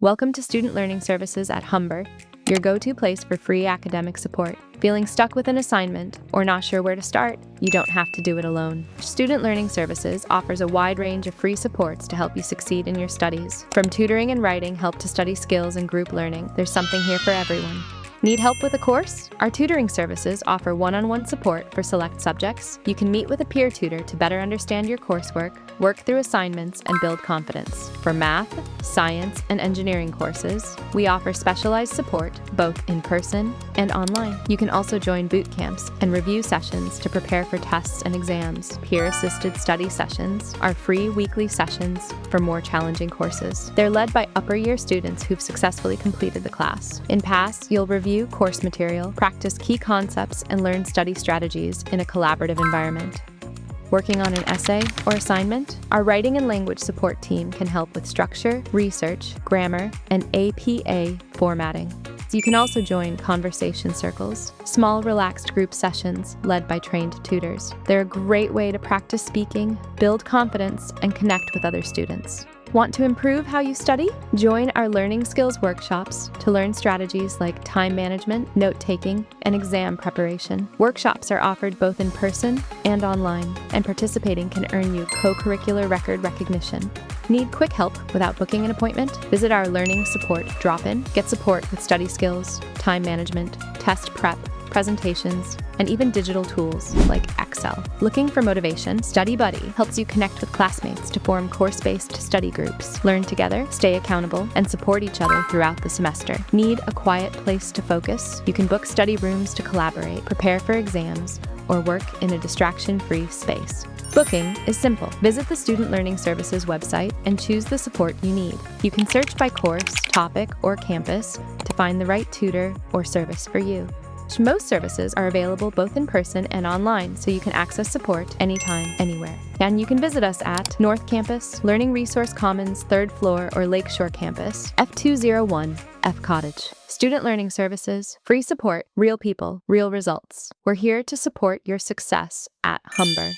Welcome to Student Learning Services at Humber, your go-to place for free academic support. Feeling stuck with an assignment or not sure where to start? You don't have to do it alone. Student Learning Services offers a wide range of free supports to help you succeed in your studies. From tutoring and writing help to study skills and group learning, there's something here for everyone. Need help with a course? Our tutoring services offer one-on-one support for select subjects. You can meet with a peer tutor to better understand your coursework, work through assignments, and build confidence. For math, science, and engineering courses, we offer specialized support both in person and online. You can also join boot camps and review sessions to prepare for tests and exams. Peer-assisted study sessions are free weekly sessions for more challenging courses. They're led by upper-year students who've successfully completed the class. In PASS, you'll review course material, practice key concepts, and learn study strategies in a collaborative environment. Working on an essay or assignment? Our writing and language support team can help with structure, research, grammar, and APA formatting. You can also join conversation circles, small relaxed group sessions led by trained tutors. They're a great way to practice speaking, build confidence, and connect with other students. Want to improve how you study? Join our learning skills workshops to learn strategies like time management, note-taking, and exam preparation. Workshops are offered both in person and online, and participating can earn you co-curricular record recognition. Need quick help without booking an appointment? Visit our Learning Support Drop-In. Get support with study skills, time management, test prep, presentations, and even digital tools like Excel. Looking for motivation? Study Buddy helps you connect with classmates to form course-based study groups. Learn together, stay accountable, and support each other throughout the semester. Need a quiet place to focus? You can book study rooms to collaborate, prepare for exams, or work in a distraction-free space. Booking is simple. Visit the Student Learning Services website and choose the support you need. You can search by course, topic, or campus to find the right tutor or service for you. Most services are available both in person and online, so you can access support anytime, anywhere. And you can visit us at North Campus, Learning Resource Commons, 3rd floor, or Lakeshore Campus, F201, F Cottage. Student Learning Services, free support, real people, real results. We're here to support your success at Humber.